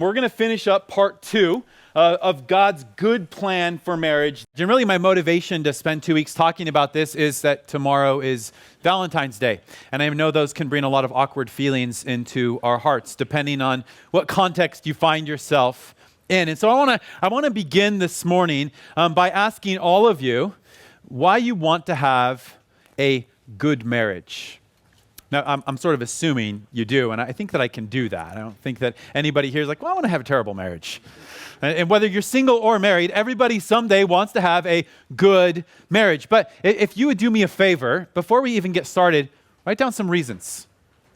We're going to finish up part 2 of God's good plan for marriage. And really my motivation to spend 2 weeks talking about this is that tomorrow is Valentine's Day. And I know those can bring a lot of awkward feelings into our hearts, depending on what context you find yourself in. And so I want to begin this morning by asking all of you why you want to have a good marriage. Now, I'm sort of assuming you do, and I think that I can do that. I don't think that anybody here is like, well, I want to have a terrible marriage. And whether you're single or married, everybody someday wants to have a good marriage. But if you would do me a favor, before we even get started, write down some reasons.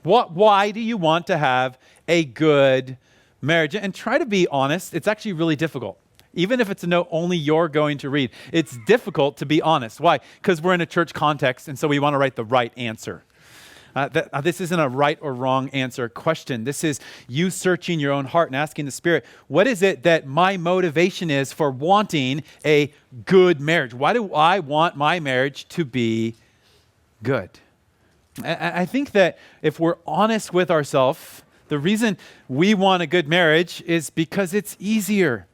Why do you want to have a good marriage? And try to be honest. It's actually really difficult. Even if it's a note only you're going to read, it's difficult to be honest. Why? Because we're in a church context, and so we want to write the right answer. This isn't a right or wrong answer question. This is you searching your own heart and asking the Spirit, what is it that my motivation is for wanting a good marriage? Why do I want my marriage to be good? I think that if we're honest with ourselves, the reason we want a good marriage is because it's easier.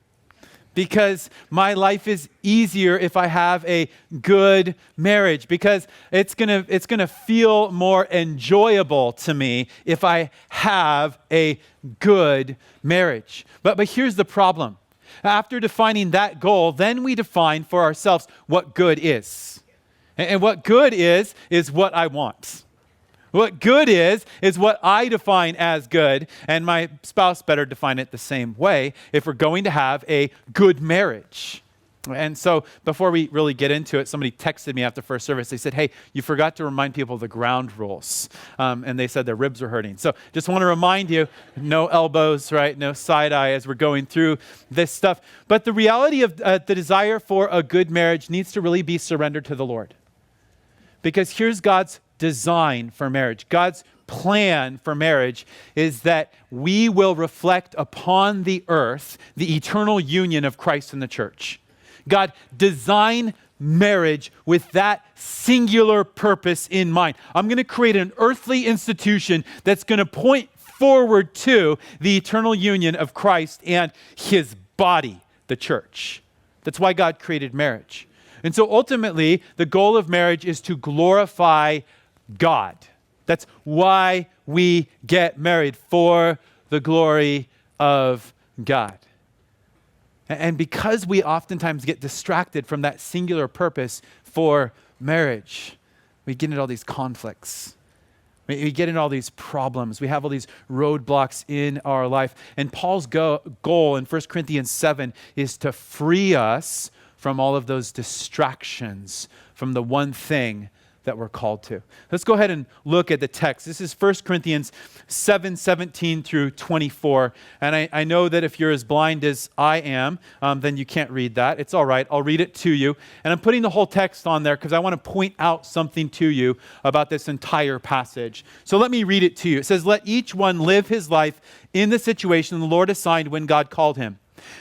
Because my life is easier if I have a good marriage. Because it's gonna feel more enjoyable to me if I have a good marriage. But here's the problem. After defining that goal, then we define for ourselves what good is. And what good is what I want. What good is what I define as good, and my spouse better define it the same way if we're going to have a good marriage. And so before we really get into it, somebody texted me after first service. They said, hey, you forgot to remind people of the ground rules. And they said their ribs were hurting. So just want to remind you, no elbows, right? No side eye as we're going through this stuff. But the reality of the desire for a good marriage needs to really be surrendered to the Lord. Because here's God's design for marriage. God's plan for marriage is that we will reflect upon the earth the eternal union of Christ and the church. God designed marriage with that singular purpose in mind. I'm going to create an earthly institution that's going to point forward to the eternal union of Christ and his body, the church. That's why God created marriage. And so ultimately, the goal of marriage is to glorify God. That's why we get married, for the glory of God. And because we oftentimes get distracted from that singular purpose for marriage, we get into all these conflicts. We get into all these problems. We have all these roadblocks in our life. And Paul's goal in 1 Corinthians 7 is to free us from all of those distractions, from the one thing that we're called to. Let's go ahead and look at the text. This is 1 Corinthians 7:17 through 24. And I know that if you're as blind as I am, then you can't read that. It's all right. I'll read it to you. And I'm putting the whole text on there because I want to point out something to you about this entire passage. So let me read it to you. It says, let each one live his life in the situation the Lord assigned when God called him.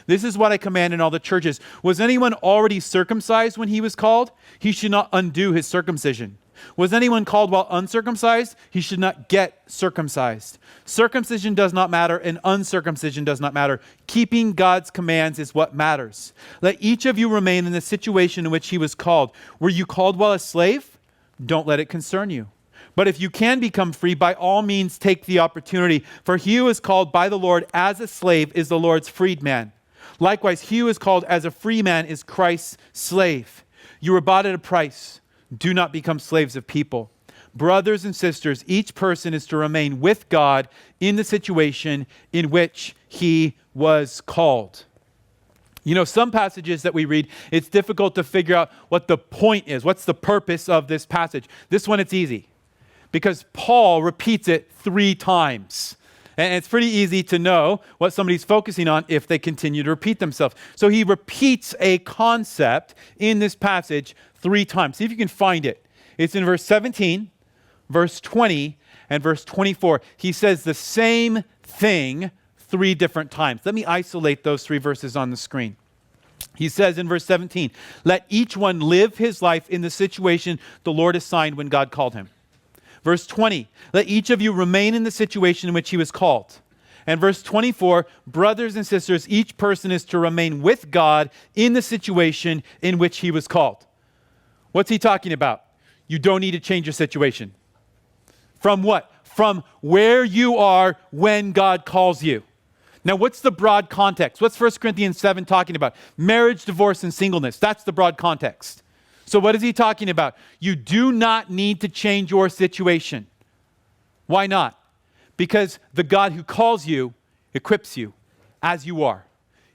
This is what I command in all the churches. Was anyone already circumcised when he was called? He should not undo his circumcision. Was anyone called while uncircumcised? He should not get circumcised. Circumcision does not matter, and uncircumcision does not matter. Keeping God's commands is what matters. Let each of you remain in the situation in which he was called. Were you called while a slave? Don't let it concern you. But if you can become free, by all means take the opportunity. For he who is called by the Lord as a slave is the Lord's freedman. Likewise, he who is called as a free man is Christ's slave. You were bought at a price. Do not become slaves of people. Brothers and sisters, each person is to remain with God in the situation in which he was called. You know, some passages that we read, it's difficult to figure out what the point is. What's the purpose of this passage? This one, it's easy. Because Paul repeats it 3 times. And it's pretty easy to know what somebody's focusing on if they continue to repeat themselves. So he repeats a concept in this passage 3 times. See if you can find it. It's in verse 17, verse 20, and verse 24. He says the same thing 3 different times. Let me isolate those 3 verses on the screen. He says in verse 17, let each one live his life in the situation the Lord assigned when God called him. Verse 20, let each of you remain in the situation in which he was called. And verse 24, brothers and sisters, each person is to remain with God in the situation in which he was called. What's he talking about? You don't need to change your situation. From what? From where you are when God calls you. Now, what's the broad context? What's 1 Corinthians 7 talking about? Marriage, divorce, and singleness. That's the broad context. So what is he talking about? You do not need to change your situation. Why not? Because the God who calls you equips you as you are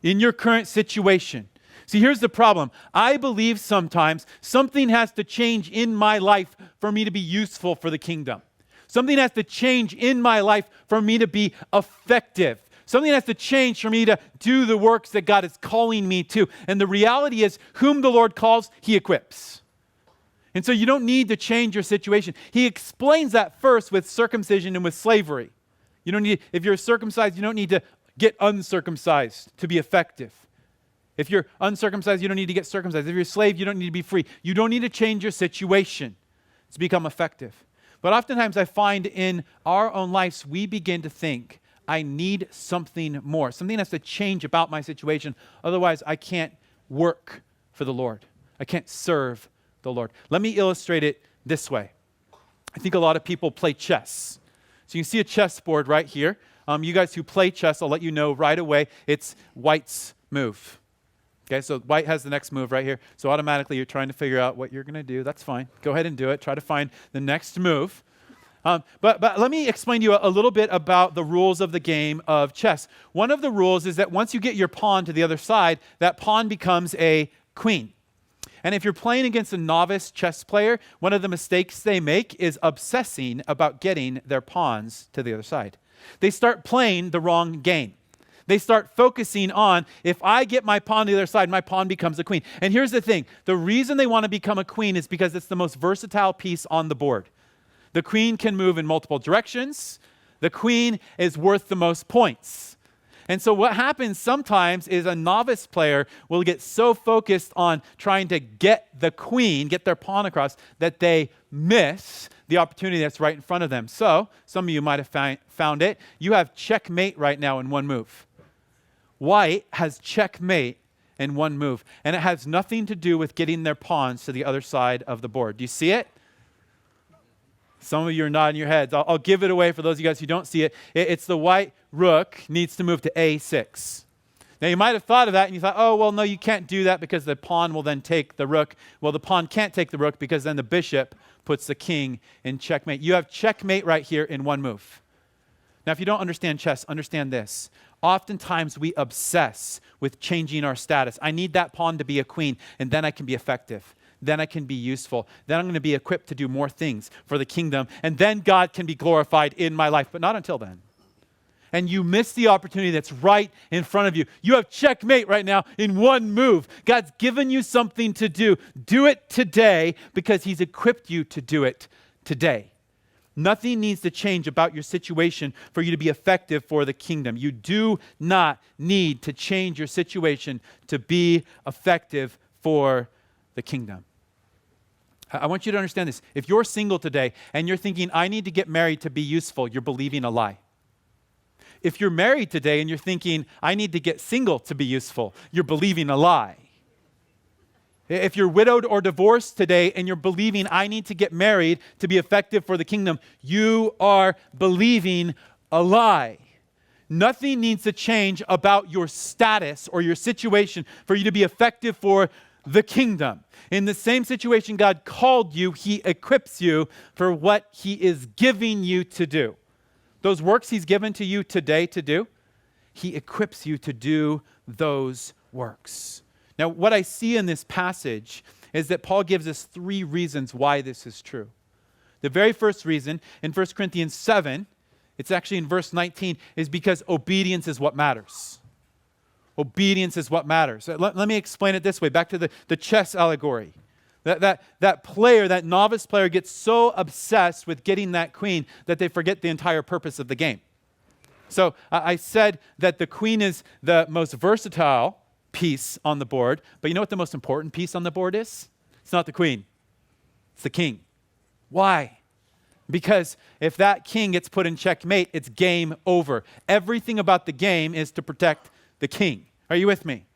in your current situation. See, here's the problem. I believe sometimes something has to change in my life for me to be useful for the kingdom. Something has to change in my life for me to be effective. Something has to change for me to do the works that God is calling me to. And the reality is, whom the Lord calls, he equips. And so you don't need to change your situation. He explains that first with circumcision and with slavery. You don't need, if you're circumcised, you don't need to get uncircumcised to be effective. If you're uncircumcised, you don't need to get circumcised. If you're a slave, you don't need to be free. You don't need to change your situation to become effective. But oftentimes I find in our own lives, we begin to think, I need something more. Something has to change about my situation. Otherwise, I can't work for the Lord. I can't serve the Lord. Let me illustrate it this way. I think a lot of people play chess. So you can see a chessboard right here. You guys who play chess, I'll let you know right away, it's white's move. Okay, so white has the next move right here. So automatically you're trying to figure out what you're going to do. That's fine. Go ahead and do it. Try to find the next move. But let me explain to you a little bit about the rules of the game of chess. One of the rules is that once you get your pawn to the other side, that pawn becomes a queen. And if you're playing against a novice chess player, one of the mistakes they make is obsessing about getting their pawns to the other side. They start playing the wrong game. They start focusing on, if I get my pawn to the other side, my pawn becomes a queen. And here's the thing. The reason they want to become a queen is because it's the most versatile piece on the board. The queen can move in multiple directions. The queen is worth the most points. And so what happens sometimes is a novice player will get so focused on trying to get the queen, get their pawn across, that they miss the opportunity that's right in front of them. So some of you might have found it. You have checkmate right now in one move. White has checkmate in one move, and it has nothing to do with getting their pawns to the other side of the board. Do you see it? Some of you are nodding your heads. I'll give it away for those of you guys who don't see it. It's the white rook needs to move to A6. Now, you might have thought of that and you thought, oh, well, no, you can't do that because the pawn will then take the rook. Well, the pawn can't take the rook because then the bishop puts the king in checkmate. You have checkmate right here in one move. Now, if you don't understand chess, understand this. Oftentimes, we obsess with changing our status. I need that pawn to be a queen, and then I can be effective. Then I can be useful. Then I'm going to be equipped to do more things for the kingdom. And then God can be glorified in my life, but not until then. And you miss the opportunity that's right in front of you. You have checkmate right now in one move. God's given you something to do. Do it today because he's equipped you to do it today. Nothing needs to change about your situation for you to be effective for the kingdom. You do not need to change your situation to be effective for the kingdom. I want you to understand this. If you're single today and you're thinking, I need to get married to be useful, you're believing a lie. If you're married today and you're thinking, I need to get single to be useful, you're believing a lie. If you're widowed or divorced today and you're believing, I need to get married to be effective for the kingdom, you are believing a lie. Nothing needs to change about your status or your situation for you to be effective for the kingdom. In the same situation God called you, he equips you for what he is giving you to do. Those works he's given to you today to do, he equips you to do those works. Now, what I see in this passage is that Paul gives us 3 reasons why this is true. The very first reason, in 1 Corinthians 7, it's actually in verse 19, is because obedience is what matters. Obedience is what matters. Let me explain it this way, back to the chess allegory. That player, that novice player gets so obsessed with getting that queen that they forget the entire purpose of the game. So I said that the queen is the most versatile piece on the board, but you know what the most important piece on the board is? It's not the queen, it's the king. Why? Because if that king gets put in checkmate, it's game over. Everything about the game is to protect the king. Are you with me?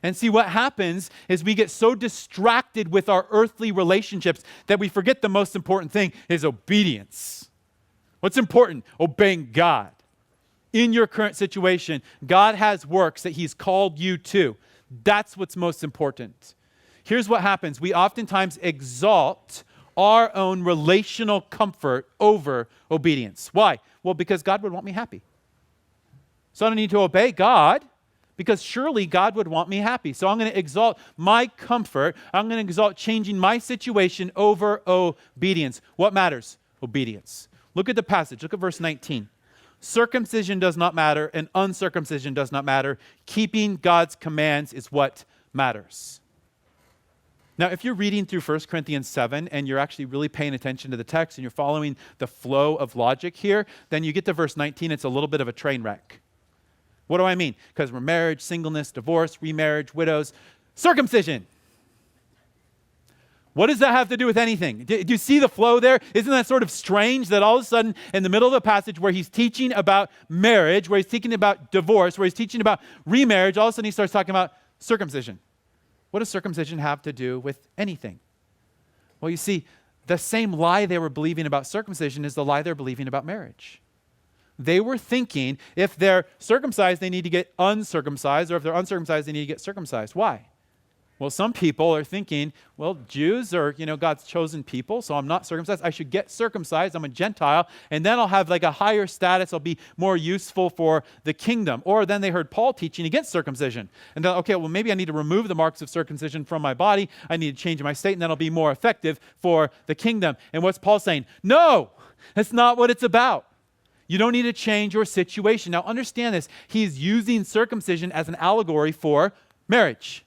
And see, what happens is we get so distracted with our earthly relationships that we forget the most important thing is obedience. What's important? Obeying God. In your current situation, God has works that he's called you to. That's what's most important. Here's what happens. We oftentimes exalt our own relational comfort over obedience. Why? Well, because God would want me happy. So I don't need to obey God because surely God would want me happy. So I'm going to exalt my comfort. I'm going to exalt changing my situation over obedience. What matters? Obedience. Look at the passage. Look at verse 19. Circumcision does not matter and uncircumcision does not matter. Keeping God's commands is what matters. Now, if you're reading through 1 Corinthians 7 and you're actually really paying attention to the text and you're following the flow of logic here, then you get to verse 19, it's a little bit of a train wreck. What do I mean? Because we're marriage, singleness, divorce, remarriage, widows, circumcision. What does that have to do with anything? Do you see the flow there? Isn't that sort of strange that all of a sudden in the middle of the passage where he's teaching about marriage, where he's teaching about divorce, where he's teaching about remarriage, all of a sudden he starts talking about circumcision. What does circumcision have to do with anything? Well, you see, the same lie they were believing about circumcision is the lie they're believing about marriage. They were thinking if they're circumcised, they need to get uncircumcised, or if they're uncircumcised, they need to get circumcised. Why? Well, some people are thinking, well, Jews are, God's chosen people, so I'm not circumcised. I should get circumcised. I'm a Gentile, and then I'll have like a higher status. I'll be more useful for the kingdom. Or then they heard Paul teaching against circumcision. And then, okay, well, maybe I need to remove the marks of circumcision from my body. I need to change my state, and then I'll be more effective for the kingdom. And what's Paul saying? No, that's not what it's about. You don't need to change your situation. Now, understand this. He's using circumcision as an allegory for marriage.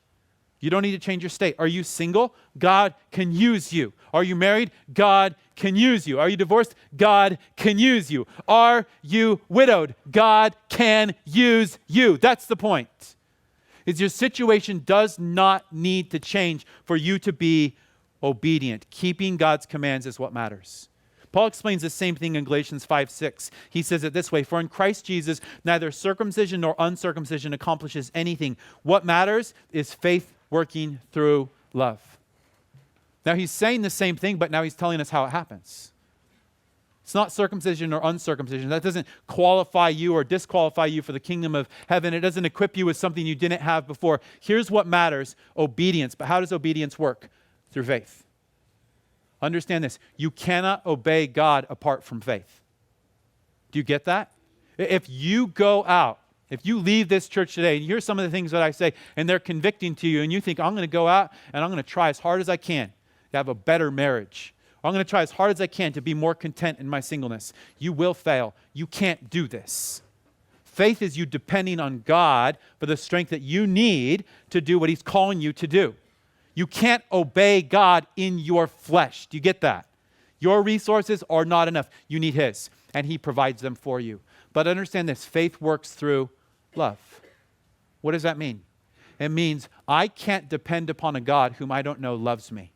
You don't need to change your state. Are you single? God can use you. Are you married? God can use you. Are you divorced? God can use you. Are you widowed? God can use you. That's the point. Is your situation does not need to change for you to be obedient. Keeping God's commands is what matters. Paul explains the same thing in Galatians 5:6. He says it this way, for in Christ Jesus, neither circumcision nor uncircumcision accomplishes anything. What matters is faith working through love. Now he's saying the same thing, but now he's telling us how it happens. It's not circumcision or uncircumcision. That doesn't qualify you or disqualify you for the kingdom of heaven. It doesn't equip you with something you didn't have before. Here's what matters, obedience. But how does obedience work? Through faith. Understand this. You cannot obey God apart from faith. Do you get that? If you go out, if you leave this church today and you hear some of the things that I say and they're convicting to you and you think, I'm going to go out and I'm going to try as hard as I can to have a better marriage. Or I'm going to try as hard as I can to be more content in my singleness. You will fail. You can't do this. Faith is you depending on God for the strength that you need to do what he's calling you to do. You can't obey God in your flesh. Do you get that? Your resources are not enough. You need his, and he provides them for you. But understand this, faith works through love. What does that mean? It means I can't depend upon a God whom I don't know loves me.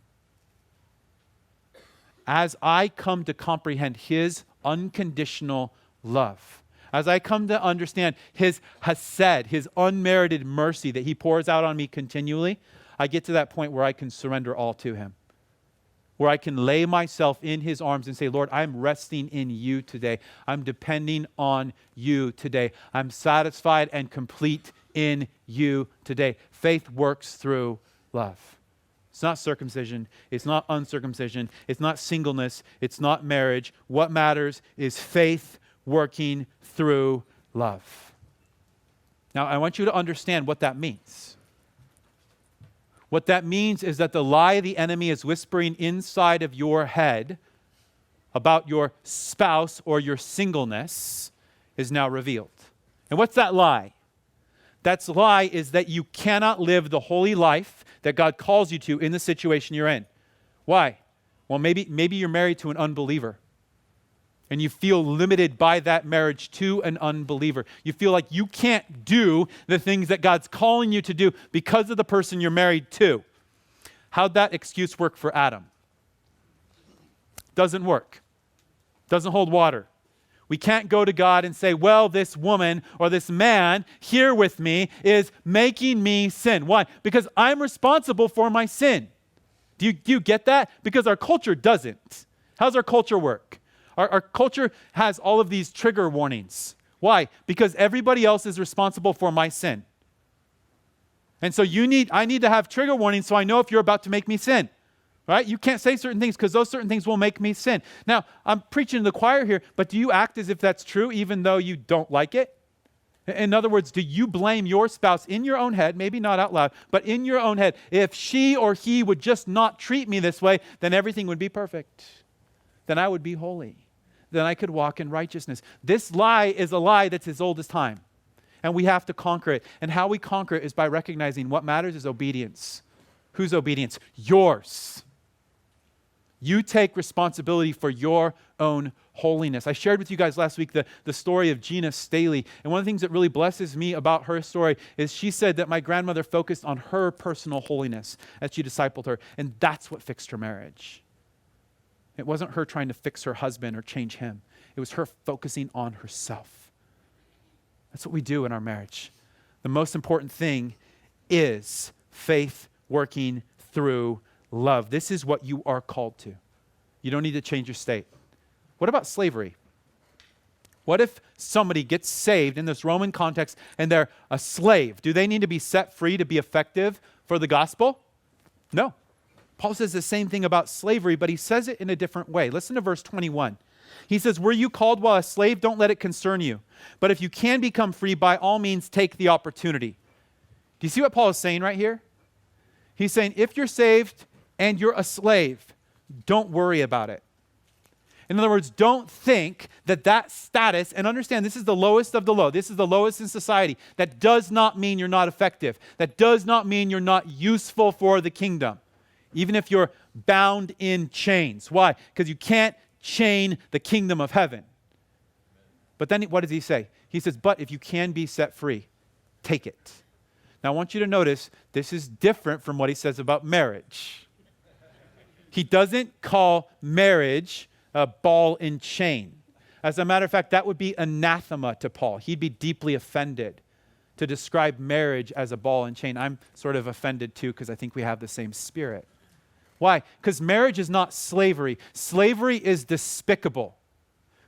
As I come to comprehend his unconditional love, as I come to understand his hesed, his unmerited mercy that he pours out on me continually, I get to that point where I can surrender all to him. Where I can lay myself in his arms and say, Lord, I'm resting in you today. I'm depending on you today. I'm satisfied and complete in you today. Faith works through love. It's not circumcision. It's not uncircumcision. It's not singleness. It's not marriage. What matters is faith working through love. Now, I want you to understand what that means. What that means is that the lie the enemy is whispering inside of your head about your spouse or your singleness is now revealed. And what's that lie? That lie is that you cannot live the holy life that God calls you to in the situation you're in. Why? Well, maybe you're married to an unbeliever. And you feel limited by that marriage to an unbeliever. You feel like you can't do the things that God's calling you to do because of the person you're married to. How'd that excuse work for Adam? Doesn't work. Doesn't hold water. We can't go to God and say, well, this woman or this man here with me is making me sin. Why? Because I'm responsible for my sin. Do you get that? Because our culture doesn't. How's our culture work? Our culture has all of these trigger warnings. Why? Because everybody else is responsible for my sin. And so I need to have trigger warnings so I know if you're about to make me sin. Right? You can't say certain things because those certain things will make me sin. Now, I'm preaching to the choir here, but do you act as if that's true even though you don't like it? In other words, do you blame your spouse in your own head, maybe not out loud, but in your own head, if she or he would just not treat me this way, then everything would be perfect. Then I would be holy. Then I could walk in righteousness. This lie is a lie that's as old as time. And we have to conquer it. And how we conquer it is by recognizing what matters is obedience. Whose obedience? Yours. You take responsibility for your own holiness. I shared with you guys last week the story of Gina Staley. And one of the things that really blesses me about her story is she said that my grandmother focused on her personal holiness as she discipled her. And that's what fixed her marriage. It wasn't her trying to fix her husband or change him. It was her focusing on herself. That's what we do in our marriage. The most important thing is faith working through love. This is what you are called to. You don't need to change your state. What about slavery? What if somebody gets saved in this Roman context and they're a slave? Do they need to be set free to be effective for the gospel? No. Paul says the same thing about slavery, but he says it in a different way. Listen to verse 21. He says, were you called while a slave? Don't let it concern you. But if you can become free, by all means, take the opportunity. Do you see what Paul is saying right here? He's saying, if you're saved and you're a slave, don't worry about it. In other words, don't think that status, and understand this is the lowest of the low. This is the lowest in society. That does not mean you're not effective. That does not mean you're not useful for the kingdom, even if you're bound in chains. Why? Because you can't chain the kingdom of heaven. But then what does he say? He says, but if you can be set free, take it. Now I want you to notice this is different from what he says about marriage. He doesn't call marriage a ball and chain. As a matter of fact, that would be anathema to Paul. He'd be deeply offended to describe marriage as a ball and chain. I'm sort of offended too because I think we have the same spirit. Why? Because marriage is not slavery. Slavery is despicable.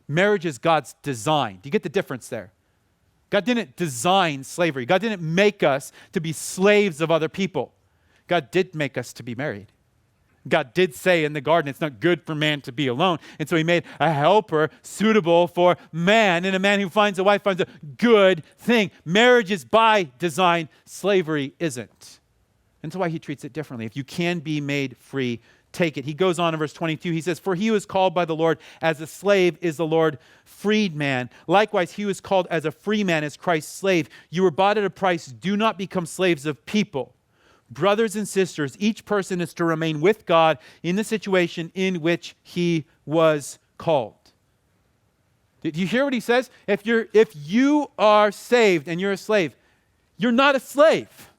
Marriage is God's design. Do you get the difference there? God didn't design slavery. God didn't make us to be slaves of other people. God did make us to be married. God did say in the garden, it's not good for man to be alone. And so he made a helper suitable for man. And a man who finds a wife finds a good thing. Marriage is by design. Slavery isn't. And so why he treats it differently. If you can be made free, take it. He goes on in verse 22. He says, for he who is called by the Lord as a slave is the Lord freed man. Likewise, he who is called as a free man is Christ's slave. You were bought at a price. Do not become slaves of people. Brothers and sisters, each person is to remain with God in the situation in which he was called. Did you hear what he says? If you are saved and you're a slave, you're not a slave.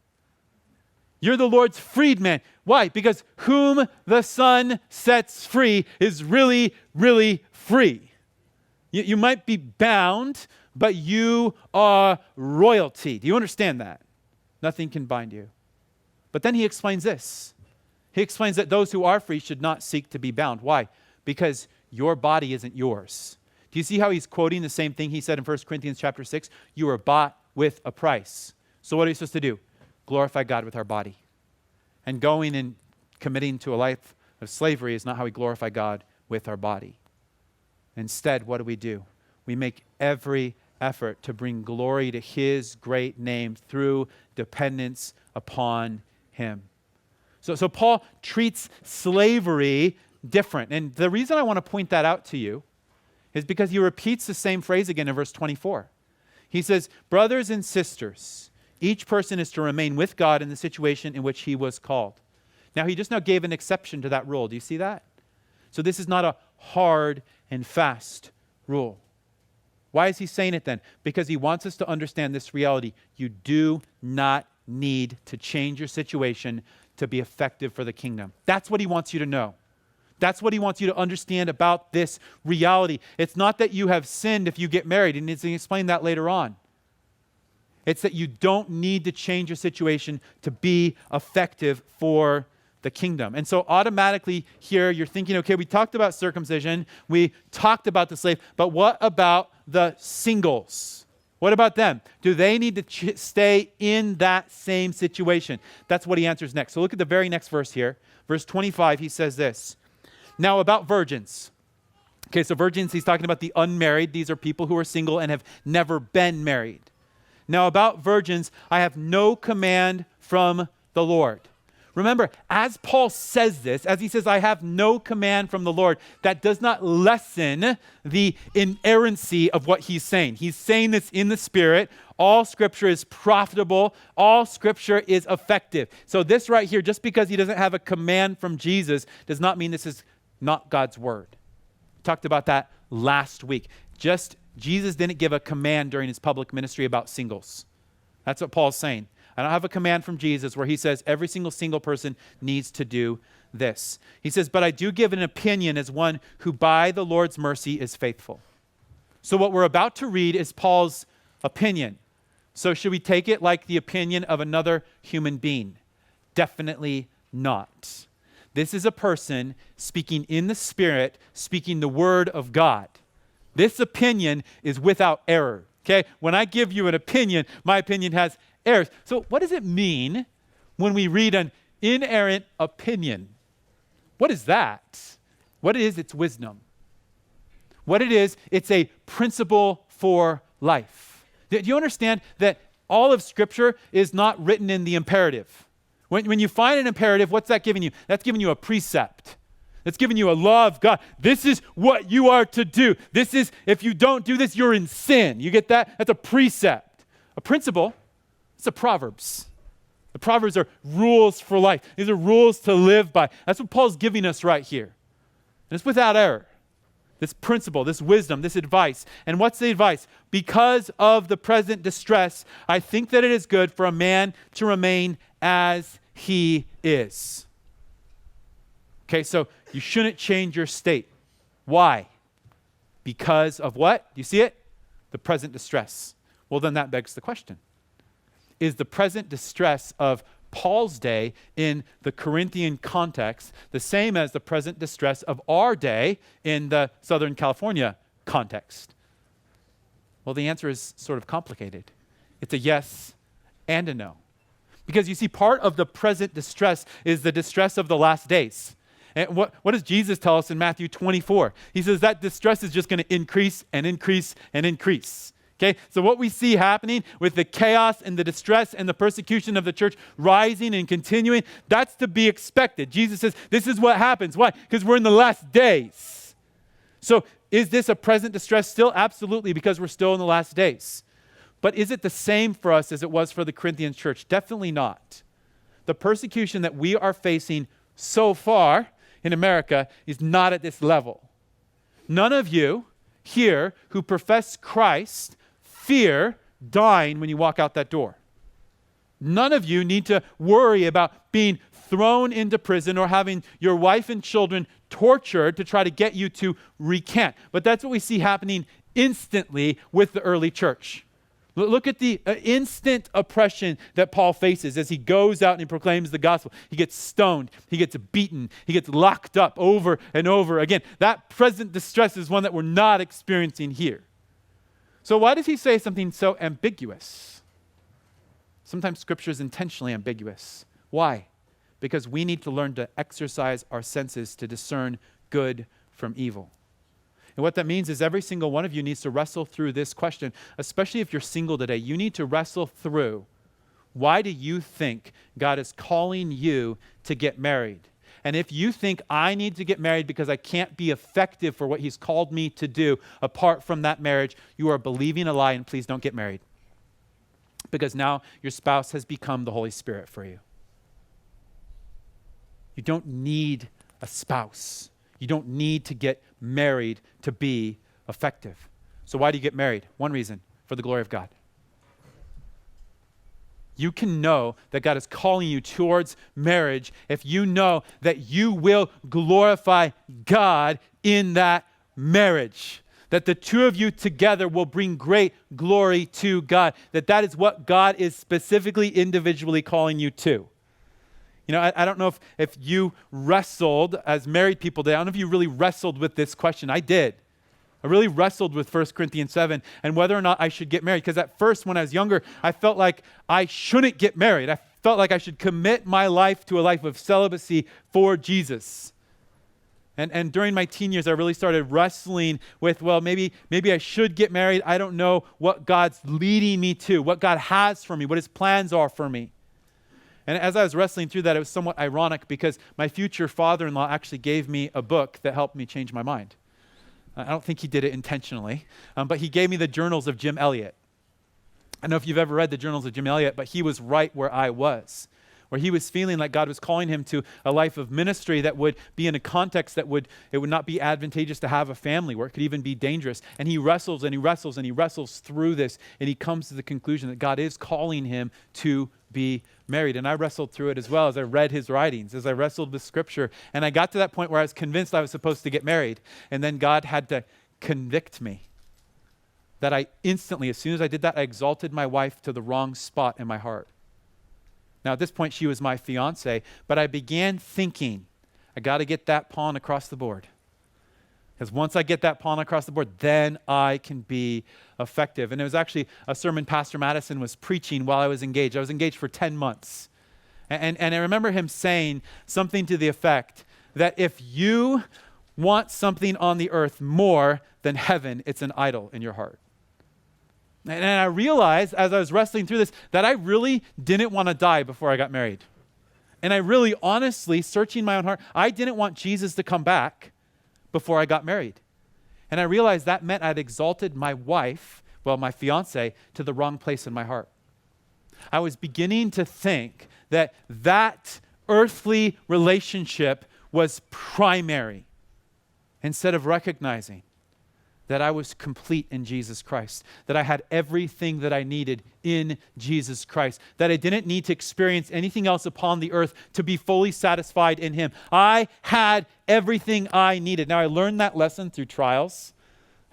You're the Lord's freedman. Why? Because whom the Son sets free is really, really free. You might be bound, but you are royalty. Do you understand that? Nothing can bind you. But then he explains this. He explains that those who are free should not seek to be bound. Why? Because your body isn't yours. Do you see how he's quoting the same thing he said in 1 Corinthians chapter 6? You were bought with a price. So what are you supposed to do? Glorify God with our body. And going and committing to a life of slavery is not how we glorify God with our body. Instead, what do? We make every effort to bring glory to his great name through dependence upon him. So Paul treats slavery different. And the reason I want to point that out to you is because he repeats the same phrase again in verse 24. He says, brothers and sisters, each person is to remain with God in the situation in which he was called. Now, he just now gave an exception to that rule. Do you see that? So this is not a hard and fast rule. Why is he saying it then? Because he wants us to understand this reality. You do not need to change your situation to be effective for the kingdom. That's what he wants you to know. That's what he wants you to understand about this reality. It's not that you have sinned if you get married, and he's going to explain that later on. It's that you don't need to change your situation to be effective for the kingdom. And so automatically here you're thinking, okay, we talked about circumcision, we talked about the slave, but what about the singles? What about them? Do they need to stay in that same situation? That's what he answers next. So look at the very next verse here. Verse 25, he says this. Now about virgins. Okay, so virgins, he's talking about the unmarried. These are people who are single and have never been married. Now about virgins, I have no command from the Lord. Remember, as Paul says this, as he says, I have no command from the Lord, that does not lessen the inerrancy of what he's saying. He's saying this in the Spirit. All Scripture is profitable. All Scripture is effective. So this right here, just because he doesn't have a command from Jesus, does not mean this is not God's word. We talked about that last week. Jesus didn't give a command during his public ministry about singles. That's what Paul's saying. I don't have a command from Jesus where he says every single person needs to do this. He says, but I do give an opinion as one who by the Lord's mercy is faithful. So what we're about to read is Paul's opinion. So should we take it like the opinion of another human being? Definitely not. This is a person speaking in the Spirit, speaking the word of God. This opinion is without error. Okay? When I give you an opinion, my opinion has errors. So what does it mean when we read an inerrant opinion? What is that? What it is, it's wisdom. What it is, it's a principle for life. Do you understand that all of Scripture is not written in the imperative? When you find an imperative, what's that giving you? That's giving you a precept. That's giving you a law of God. This is what you are to do. This is, if you don't do this, you're in sin. You get that? That's a precept. A principle, it's the Proverbs. The Proverbs are rules for life. These are rules to live by. That's what Paul's giving us right here. And it's without error. This principle, this wisdom, this advice. And what's the advice? Because of the present distress, I think that it is good for a man to remain as he is. Okay, so you shouldn't change your state. Why? Because of what? Do you see it? The present distress. Well, then that begs the question. Is the present distress of Paul's day in the Corinthian context the same as the present distress of our day in the Southern California context? Well, the answer is sort of complicated. It's a yes and a no. Because you see, part of the present distress is the distress of the last days. And what does Jesus tell us in Matthew 24? He says that distress is just going to increase and increase and increase. Okay, so what we see happening with the chaos and the distress and the persecution of the church rising and continuing, that's to be expected. Jesus says this is what happens. Why? Because we're in the last days. So is this a present distress still? Absolutely, because we're still in the last days. But is it the same for us as it was for the Corinthian church? Definitely not. The persecution that we are facing so far in America is not at this level. None of you here who profess Christ fear dying when you walk out that door. None of you need to worry about being thrown into prison or having your wife and children tortured to try to get you to recant. But that's what we see happening instantly with the early church. Look at the instant oppression that Paul faces as he goes out and he proclaims the gospel. He gets stoned, he gets beaten, he gets locked up over and over again. That present distress is one that we're not experiencing here. So why does he say something so ambiguous? Sometimes Scripture is intentionally ambiguous. Why? Because we need to learn to exercise our senses to discern good from evil. And what that means is every single one of you needs to wrestle through this question, especially if you're single today. You need to wrestle through, why do you think God is calling you to get married? And if you think I need to get married because I can't be effective for what he's called me to do apart from that marriage, you are believing a lie, and please don't get married. Because now your spouse has become the Holy Spirit for you. You don't need a spouse. You don't need to get married to be effective. So why do you get married? One reason, for the glory of God. You can know that God is calling you towards marriage if you know that you will glorify God in that marriage. That the two of you together will bring great glory to God. That is what God is specifically, individually calling you to. You know, I don't know if you wrestled as married people today. I don't know if you really wrestled with this question. I did. I really wrestled with 1 Corinthians 7 and whether or not I should get married. Because at first, when I was younger, I felt like I shouldn't get married. I felt like I should commit my life to a life of celibacy for Jesus. And during my teen years, I really started wrestling with, well, maybe I should get married. I don't know what God's leading me to, what God has for me, what his plans are for me. And as I was wrestling through that, it was somewhat ironic because my future father-in-law actually gave me a book that helped me change my mind. I don't think he did it intentionally, but he gave me the journals of Jim Elliot. I don't know if you've ever read the journals of Jim Elliot, but he was right where I was, where he was feeling like God was calling him to a life of ministry that would be in a context that it would not be advantageous to have a family, where it could even be dangerous. And he wrestles and he wrestles and he wrestles through this, and he comes to the conclusion that God is calling him to be married. And I wrestled through it as well as I read his writings, as I wrestled with scripture. And I got to that point where I was convinced I was supposed to get married. And then God had to convict me that I instantly, as soon as I did that, I exalted my wife to the wrong spot in my heart. Now, at this point, she was my fiance, but I began thinking, I got to get that pawn across the board. Because once I get that pawn across the board, then I can be effective. And it was actually a sermon Pastor Madison was preaching while I was engaged. I was engaged for 10 months. And I remember him saying something to the effect that if you want something on the earth more than heaven, it's an idol in your heart. And I realized as I was wrestling through this that I really didn't want to die before I got married. And I really honestly, searching my own heart, I didn't want Jesus to come back before I got married. And I realized that meant I'd exalted my wife, my fiance, to the wrong place in my heart. I was beginning to think that earthly relationship was primary instead of recognizing that I was complete in Jesus Christ, that I had everything that I needed in Jesus Christ, that I didn't need to experience anything else upon the earth to be fully satisfied in him. I had everything I needed. Now, I learned that lesson through trials.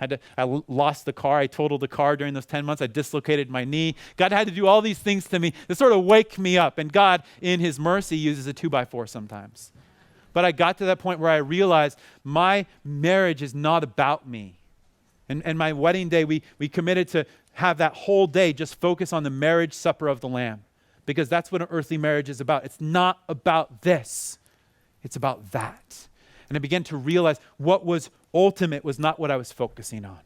I lost the car. I totaled the car during those 10 months. I dislocated my knee. God had to do all these things to me to sort of wake me up. And God, in his mercy, uses a 2x4 sometimes. But I got to that point where I realized my marriage is not about me. And my wedding day, we committed to have that whole day just focus on the marriage supper of the Lamb, because that's what an earthly marriage is about. It's not about this. It's about that. And I began to realize what was ultimate was not what I was focusing on.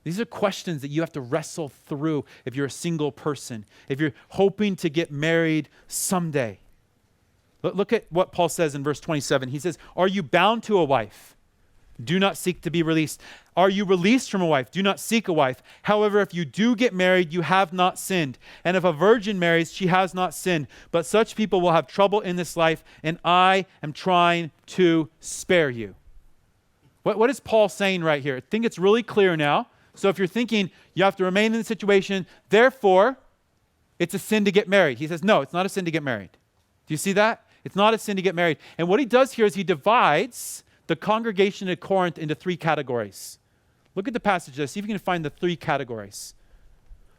These are questions that you have to wrestle through if you're a single person, if you're hoping to get married someday. Look at what Paul says in verse 27. He says, "Are you bound to a wife? Do not seek to be released. Are you released from a wife? Do not seek a wife. However, if you do get married, you have not sinned. And if a virgin marries, she has not sinned. But such people will have trouble in this life, and I am trying to spare you." What is Paul saying right here? I think it's really clear now. So if you're thinking you have to remain in the situation, therefore, it's a sin to get married. He says, no, it's not a sin to get married. Do you see that? It's not a sin to get married. And what he does here is he divides the congregation at Corinth into 3 categories. Look at the passage there. See if you can find the 3 categories.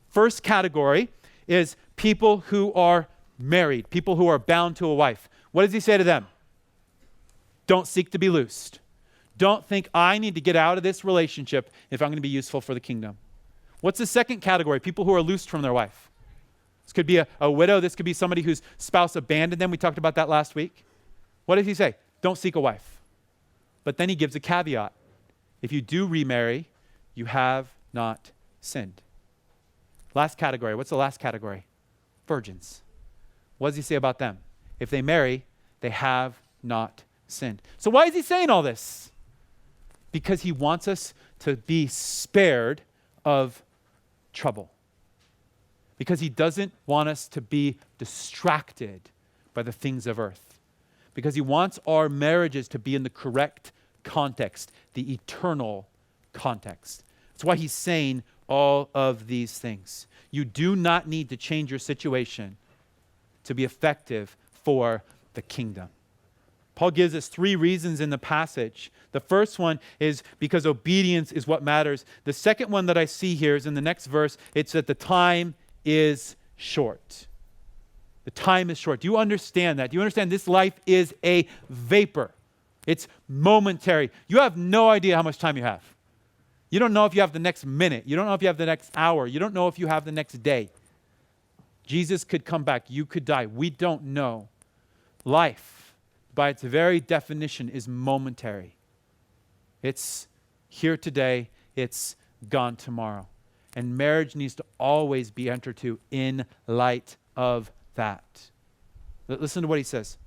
First category is people who are married, people who are bound to a wife. What does he say to them? Don't seek to be loosed. Don't think I need to get out of this relationship if I'm going to be useful for the kingdom. What's the second category? People who are loosed from their wife. This could be a widow. This could be somebody whose spouse abandoned them. We talked about that last week. What does he say? Don't seek a wife. But then he gives a caveat. If you do remarry, you have not sinned. Last category. What's the last category? Virgins. What does he say about them? If they marry, they have not sinned. So why is he saying all this? Because he wants us to be spared of trouble. Because he doesn't want us to be distracted by the things of earth. Because he wants our marriages to be in the correct context, the eternal context. That's why he's saying all of these things. You do not need to change your situation to be effective for the kingdom. Paul gives us 3 reasons in the passage. The first one is because obedience is what matters. The second one that I see here is in the next verse. It's that the time is short. The time is short. Do you understand that? Do you understand this life is a vapor? It's momentary. You have no idea how much time you have. You don't know if you have the next minute. You don't know if you have the next hour. You don't know if you have the next day. Jesus could come back. You could die. We don't know. Life, by its very definition, is momentary. It's here today. It's gone tomorrow. And marriage needs to always be entered to in light of that. Listen to what he says.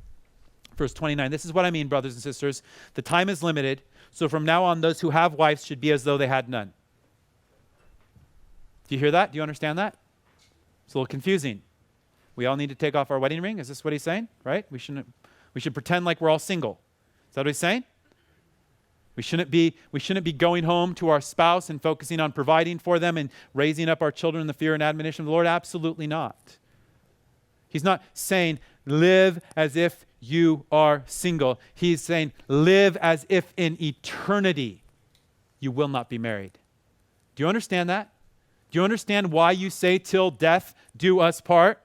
Verse 29, this is what I mean, brothers and sisters. The time is limited, so from now on, those who have wives should be as though they had none. Do you hear that? Do you understand that? It's a little confusing. We all need to take off our wedding ring. Is this what he's saying? Right? We should pretend like we're all single. Is that what he's saying? We shouldn't be going home to our spouse and focusing on providing for them and raising up our children in the fear and admonition of the Lord. Absolutely not. He's not saying live as if you are single. He's saying live as if in eternity you will not be married. Do you understand that? Do you understand why you say till death do us part?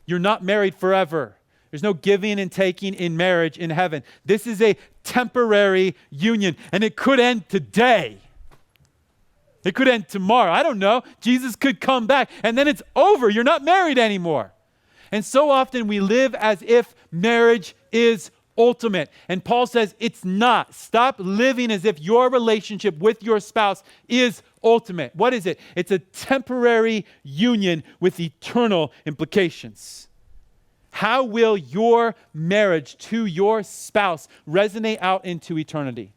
You're not married forever. There's no giving and taking in marriage in heaven. This is a temporary union, and it could end today. It could end tomorrow. I don't know. Jesus could come back, and then it's over. You're not married anymore. And so often we live as if marriage is ultimate. And Paul says it's not. Stop living as if your relationship with your spouse is ultimate. What is it? It's a temporary union with eternal implications. How will your marriage to your spouse resonate out into eternity?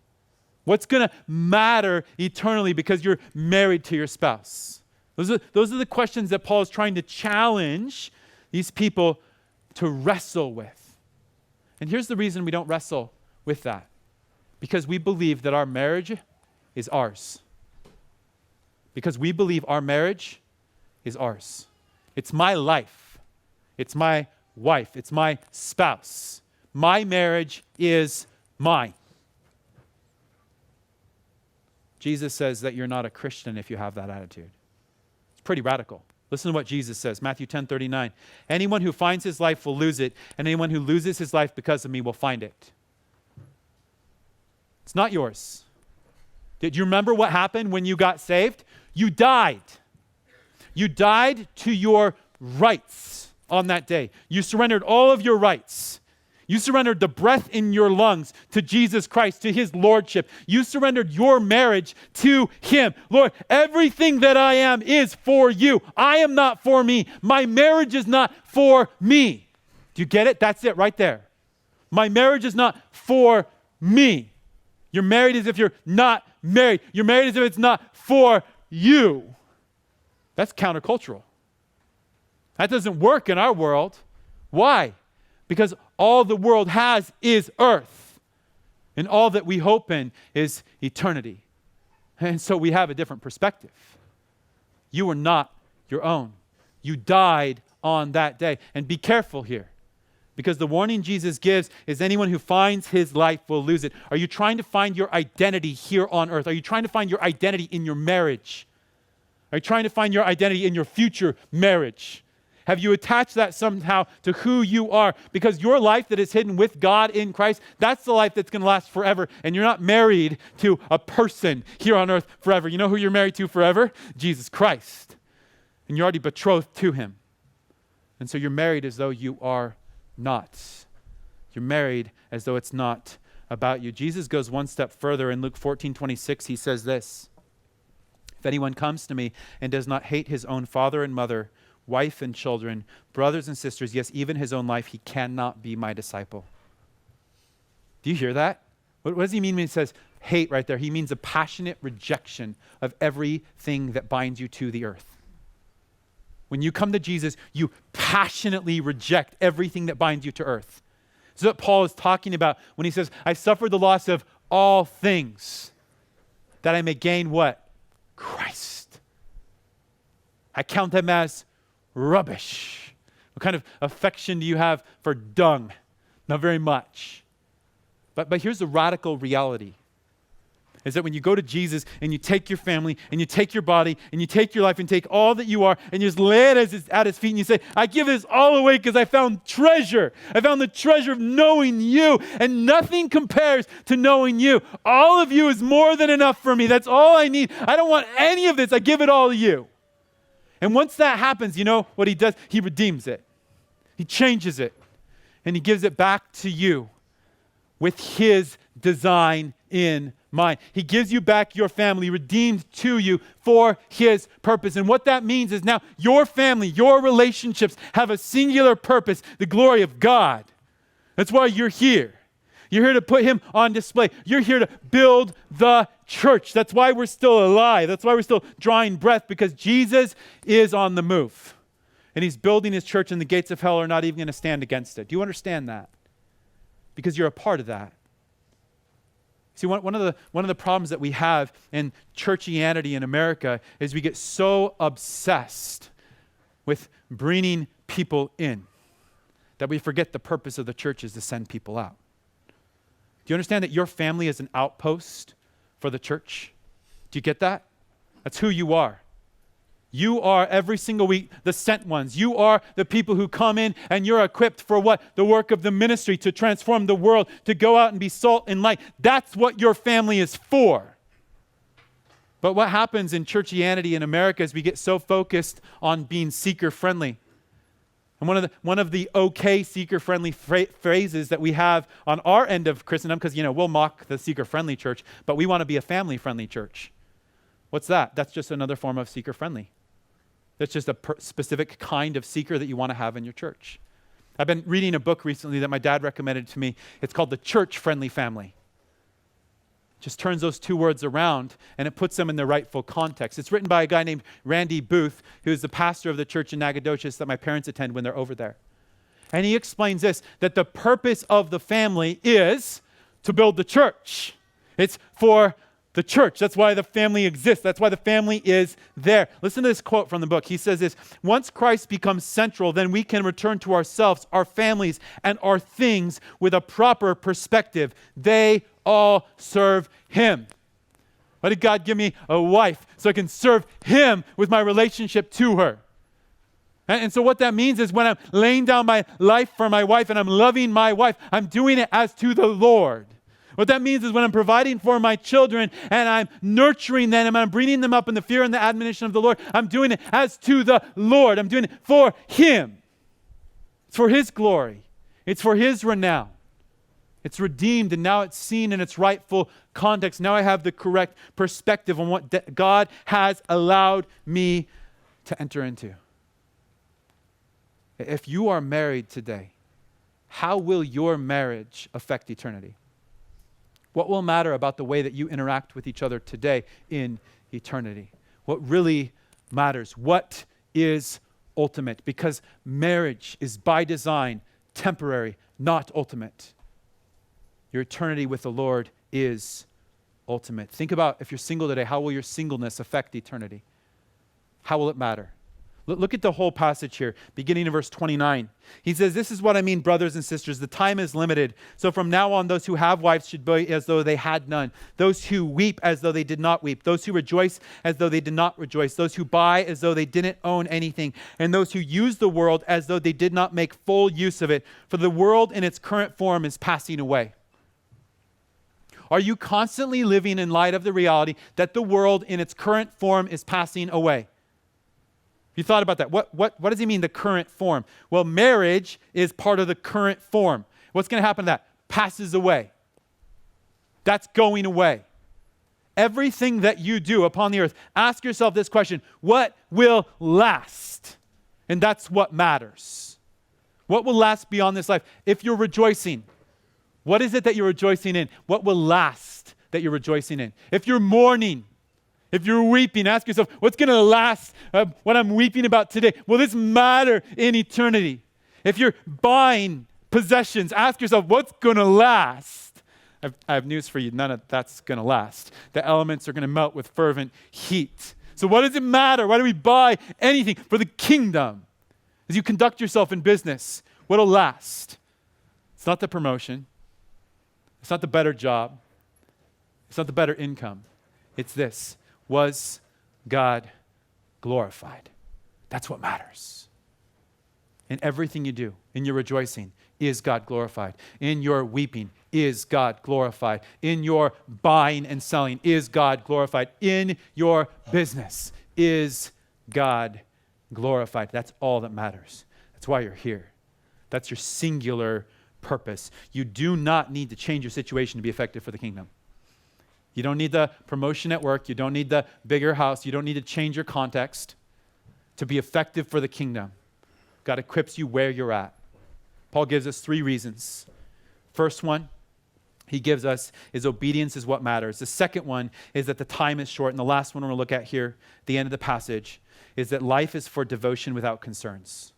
What's going to matter eternally because you're married to your spouse? Those are the questions that Paul is trying to challenge these people to wrestle with. And here's the reason we don't wrestle with that. Because we believe that our marriage is ours. Because we believe our marriage is ours. It's my life. It's my wife. It's my spouse. My marriage is mine. Jesus says that you're not a Christian if you have that attitude. It's pretty radical. Listen to what Jesus says, Matthew 10:39. Anyone who finds his life will lose it, and anyone who loses his life because of me will find it. It's not yours. Did you remember what happened when you got saved? You died. You died to your rights on that day. You surrendered all of your rights. You surrendered the breath in your lungs to Jesus Christ, to his lordship. You surrendered your marriage to him. Lord, everything that I am is for you. I am not for me. My marriage is not for me. Do you get it? That's it right there. My marriage is not for me. You're married as if you're not married. You're married as if it's not for you. That's countercultural. That doesn't work in our world. Why? Because all the world has is earth. And all that we hope in is eternity. And so we have a different perspective. You are not your own. You died on that day. And be careful here. Because the warning Jesus gives is anyone who finds his life will lose it. Are you trying to find your identity here on earth? Are you trying to find your identity in your marriage? Are you trying to find your identity in your future marriage? Have you attached that somehow to who you are? Because your life that is hidden with God in Christ, that's the life that's going to last forever. And you're not married to a person here on earth forever. You know who you're married to forever? Jesus Christ. And you're already betrothed to him. And so you're married as though you are not. You're married as though it's not about you. Jesus goes one step further. In Luke 14:26, he says this: if anyone comes to me and does not hate his own father and mother, wife and children, brothers and sisters, yes, even his own life, he cannot be my disciple. Do you hear that? What does he mean when he says hate right there? He means a passionate rejection of everything that binds you to the earth. When you come to Jesus, you passionately reject everything that binds you to earth. This is what Paul is talking about when he says, I suffered the loss of all things that I may gain what? Christ. I count them as rubbish. What kind of affection do you have for dung? Not very much. But here's the radical reality, is that when you go to Jesus and you take your family and you take your body and you take your life and take all that you are and you just lay it at his feet and you say, I give this all away because I found treasure. I found the treasure of knowing you, and nothing compares to knowing you. All of you is more than enough for me. That's all I need. I don't want any of this. I give it all to you. And once that happens, you know what he does? He redeems it. He changes it. And he gives it back to you with his design in mind. He gives you back your family, redeemed to you for his purpose. And what that means is now your family, your relationships have a singular purpose, the glory of God. That's why you're here. You're here to put him on display. You're here to build the church. That's why we're still alive. That's why we're still drawing breath, because Jesus is on the move. And he's building his church, and the gates of hell are not even going to stand against it. Do you understand that? Because you're a part of that. See, one of the problems that we have in churchianity in America is we get so obsessed with bringing people in that we forget the purpose of the church is to send people out. Do you understand that your family is an outpost for the church? Do you get that? That's who you are. You are every single week the sent ones. You are the people who come in and you're equipped for what? The work of the ministry, to transform the world, to go out and be salt and light. That's what your family is for. But what happens in churchianity in America is we get so focused on being seeker-friendly. And one of the okay seeker-friendly phrases that we have on our end of Christendom, because, we'll mock the seeker-friendly church, but we want to be a family-friendly church. What's that? That's just another form of seeker-friendly. That's just a specific kind of seeker that you want to have in your church. I've been reading a book recently that my dad recommended to me. It's called The Church-Friendly Family. Just turns those two words around and it puts them in their rightful context. It's written by a guy named Randy Booth, who's the pastor of the church in Nacogdoches that my parents attend when they're over there. And he explains this, that the purpose of the family is to build the church. It's for the church. That's why the family exists. That's why the family is there. Listen to this quote from the book. He says this, once Christ becomes central, then we can return to ourselves, our families, and our things with a proper perspective. They all serve him. Why did God give me a wife? So I can serve him with my relationship to her. And so what that means is when I'm laying down my life for my wife and I'm loving my wife, I'm doing it as to the Lord. What that means is when I'm providing for my children and I'm nurturing them and I'm bringing them up in the fear and the admonition of the Lord, I'm doing it as to the Lord. I'm doing it for him. It's for his glory. It's for his renown. It's redeemed and now it's seen in its rightful context. Now I have the correct perspective on what God has allowed me to enter into. If you are married today, how will your marriage affect eternity? What will matter about the way that you interact with each other today in eternity? What really matters? What is ultimate? Because marriage is by design temporary, not ultimate. Your eternity with the Lord is ultimate. Think about if you're single today, how will your singleness affect eternity? How will it matter? Look at the whole passage here, beginning in verse 29. He says, this is what I mean, brothers and sisters. The time is limited. So from now on, those who have wives should be as though they had none. Those who weep as though they did not weep. Those who rejoice as though they did not rejoice. Those who buy as though they didn't own anything. And those who use the world as though they did not make full use of it. For the world in its current form is passing away. Are you constantly living in light of the reality that the world in its current form is passing away? You thought about that. What does he mean, the current form? Well, marriage is part of the current form. What's going to happen to that? Passes away. That's going away. Everything that you do upon the earth, ask yourself this question: what will last? And that's what matters. What will last beyond this life? If you're rejoicing, what is it that you're rejoicing in? What will last that you're rejoicing in? If you're mourning, if you're weeping, ask yourself, what's going to last what I'm weeping about today? Will this matter in eternity? If you're buying possessions, ask yourself, what's going to last? I have news for you. None of that's going to last. The elements are going to melt with fervent heat. So what does it matter? Why do we buy anything? For the kingdom. As you conduct yourself in business, what'll last? It's not the promotion. It's not the better job. It's not the better income. It's this. Was God glorified? That's what matters. In everything you do, in your rejoicing, is God glorified? In your weeping, is God glorified? In your buying and selling, is God glorified? In your business, is God glorified? That's all that matters. That's why you're here. That's your singular purpose. You do not need to change your situation to be effective for the kingdom. You don't need the promotion at work. You don't need the bigger house. You don't need to change your context to be effective for the kingdom. God equips you where you're at. Paul gives us 3 reasons. First one he gives us is obedience is what matters. The second one is that the time is short. And the last one we're going to look at here, the end of the passage, is that life is for devotion without concerns.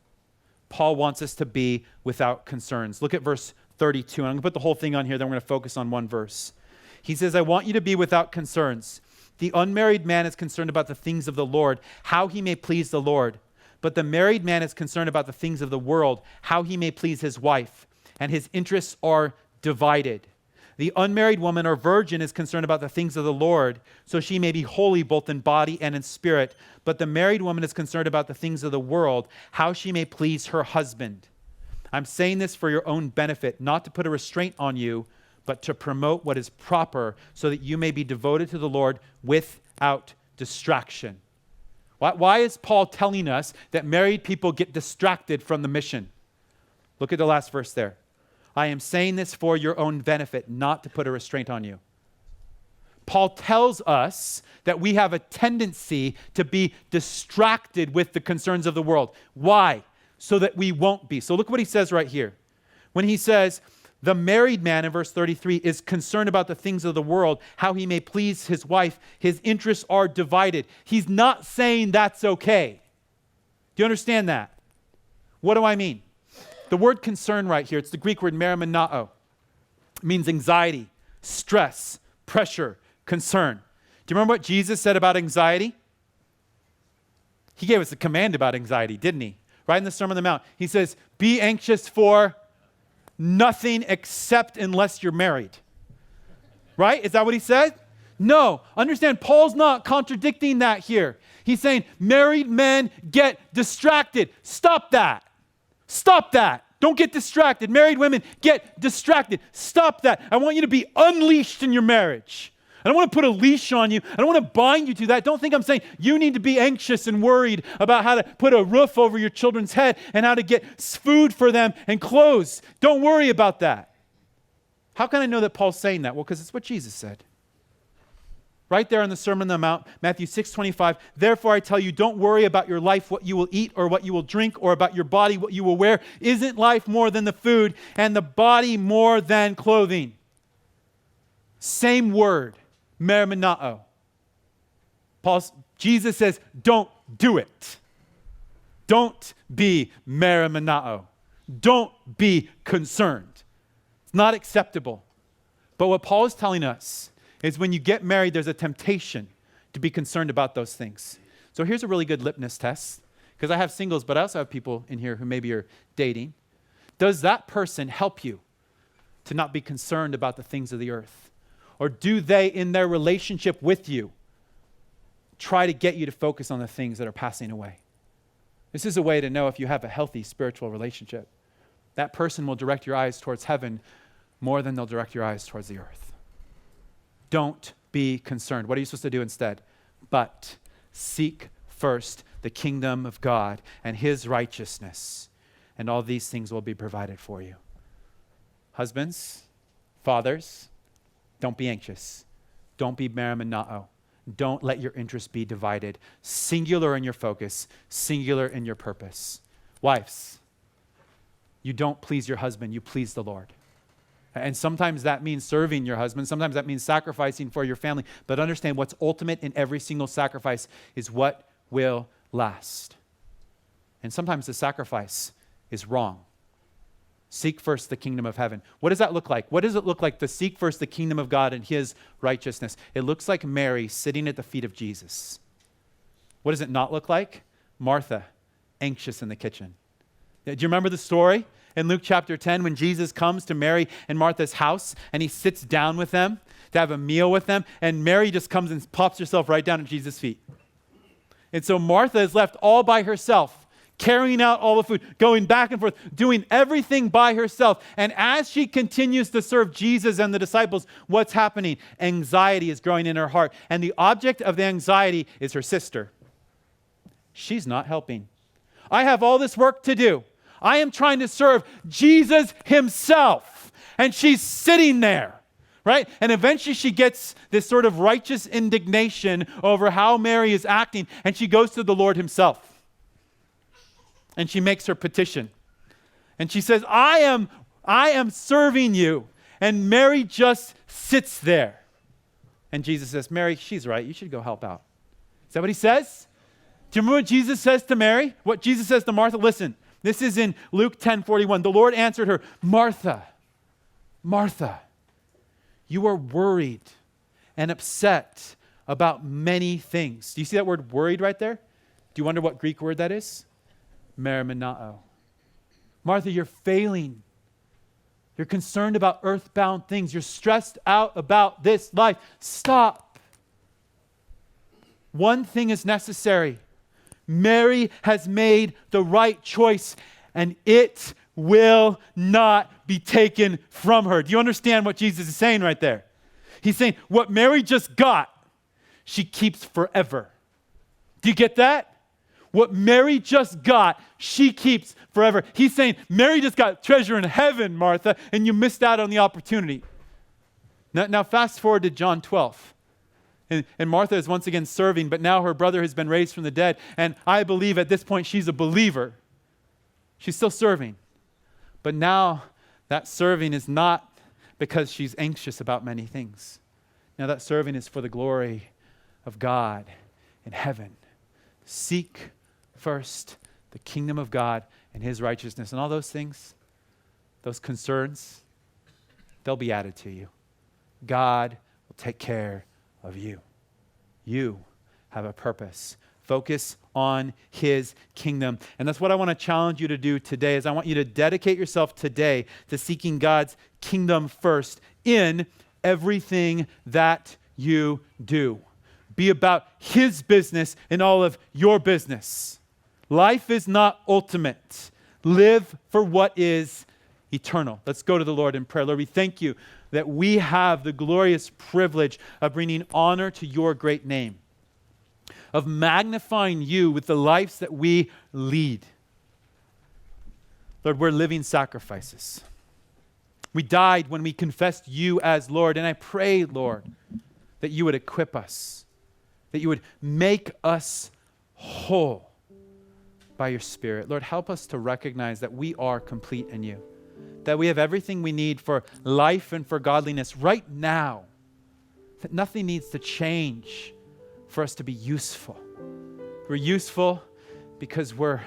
Paul wants us to be without concerns. Look at verse 32. And I'm going to put the whole thing on here, then we're going to focus on one verse. He says, I want you to be without concerns. The unmarried man is concerned about the things of the Lord, how he may please the Lord. But the married man is concerned about the things of the world, how he may please his wife, and his interests are divided. The unmarried woman or virgin is concerned about the things of the Lord, so she may be holy both in body and in spirit. But the married woman is concerned about the things of the world, how she may please her husband. I'm saying this for your own benefit, not to put a restraint on you, but to promote what is proper, so that you may be devoted to the Lord without distraction. Why is Paul telling us that married people get distracted from the mission? Look at the last verse there. I am saying this for your own benefit, not to put a restraint on you. Paul tells us that we have a tendency to be distracted with the concerns of the world. Why? So that we won't be. So look what he says right here. When he says, the married man in verse 33 is concerned about the things of the world, how he may please his wife. His interests are divided. He's not saying that's okay. Do you understand that? What do I mean? The word concern right here, it's the Greek word marimenao. It means anxiety, stress, pressure, concern. Do you remember what Jesus said about anxiety? He gave us a command about anxiety, didn't he? Right in the Sermon on the Mount. He says, be anxious for nothing except unless you're married. Right? Is that what he said? No. Understand, Paul's not contradicting that here. He's saying married men get distracted. Stop that. Stop that. Don't get distracted. Married women get distracted. Stop that. I want you to be unleashed in your marriage. I don't want to put a leash on you. I don't want to bind you to that. Don't think I'm saying you need to be anxious and worried about how to put a roof over your children's head and how to get food for them and clothes. Don't worry about that. How can I know that Paul's saying that? Well, because it's what Jesus said. Right there in the Sermon on the Mount, Matthew 6:25, therefore I tell you, don't worry about your life, what you will eat or what you will drink, or about your body, what you will wear. Isn't life more than the food and the body more than clothing? Same word. Marimenao. Jesus says, don't do it. Don't be marimenao. Don't be concerned. It's not acceptable. But what Paul is telling us is when you get married, there's a temptation to be concerned about those things. So here's a really good litmus test, because I have singles, but I also have people in here who maybe are dating. Does that person help you to not be concerned about the things of the earth? Or do they, in their relationship with you, try to get you to focus on the things that are passing away? This is a way to know if you have a healthy spiritual relationship. That person will direct your eyes towards heaven more than they'll direct your eyes towards the earth. Don't be concerned. What are you supposed to do instead? But seek first the kingdom of God and his righteousness, and all these things will be provided for you. Husbands, fathers, don't be anxious. Don't be marimenao. Don't let your interests be divided. Singular in your focus, singular in your purpose. Wives, you don't please your husband, you please the Lord. And sometimes that means serving your husband. Sometimes that means sacrificing for your family. But understand what's ultimate in every single sacrifice is what will last. And sometimes the sacrifice is wrong. Seek first the kingdom of heaven. What does that look like? What does it look like to seek first the kingdom of God and his righteousness? It looks like Mary sitting at the feet of Jesus. What does it not look like? Martha, anxious in the kitchen. Do you remember the story in Luke chapter 10 when Jesus comes to Mary and Martha's house and he sits down with them to have a meal with them, and Mary just comes and pops herself right down at Jesus' feet. And so Martha is left all by herself, carrying out all the food, going back and forth, doing everything by herself. And as she continues to serve Jesus and the disciples, what's happening? Anxiety is growing in her heart. And the object of the anxiety is her sister. She's not helping. I have all this work to do. I am trying to serve Jesus himself. And she's sitting there, right? And eventually she gets this sort of righteous indignation over how Mary is acting. And she goes to the Lord himself. And she makes her petition. And she says, I am serving you. And Mary just sits there. And Jesus says, Mary, she's right. You should go help out. Is that what he says? Do you remember what Jesus says to Mary? What Jesus says to Martha? Listen, this is in Luke 10:41. The Lord answered her, Martha, Martha, you are worried and upset about many things. Do you see that word worried right there? Do you wonder what Greek word that is? Merimenao. Martha, you're failing. You're concerned about earthbound things. You're stressed out about this life. Stop. One thing is necessary. Mary has made the right choice, and it will not be taken from her. Do you understand what Jesus is saying right there? He's saying what Mary just got, she keeps forever. Do you get that? What Mary just got, she keeps forever. He's saying, Mary just got treasure in heaven, Martha, and you missed out on the opportunity. Now fast forward to John 12. And Martha is once again serving, but now her brother has been raised from the dead. And I believe at this point she's a believer. She's still serving. But now that serving is not because she's anxious about many things. Now that serving is for the glory of God in heaven. Seek first the kingdom of God and his righteousness. And all those things, those concerns, they'll be added to you. God will take care of you. You have a purpose. Focus on his kingdom. And that's what I want to challenge you to do today is I want you to dedicate yourself today to seeking God's kingdom first in everything that you do. Be about his business in all of your business. Life is not ultimate. Live for what is eternal. Let's go to the Lord in prayer. Lord, we thank you that we have the glorious privilege of bringing honor to your great name, of magnifying you with the lives that we lead. Lord, we're living sacrifices. We died when we confessed you as Lord, and I pray, Lord, that you would equip us, that you would make us whole by your Spirit. Lord, help us to recognize that we are complete in you, that we have everything we need for life and for godliness right now, that nothing needs to change for us to be useful. We're useful because we're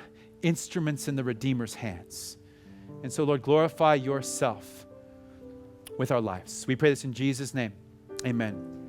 instruments in the Redeemer's hands. And so, Lord, glorify yourself with our lives. We pray this in Jesus' name. Amen.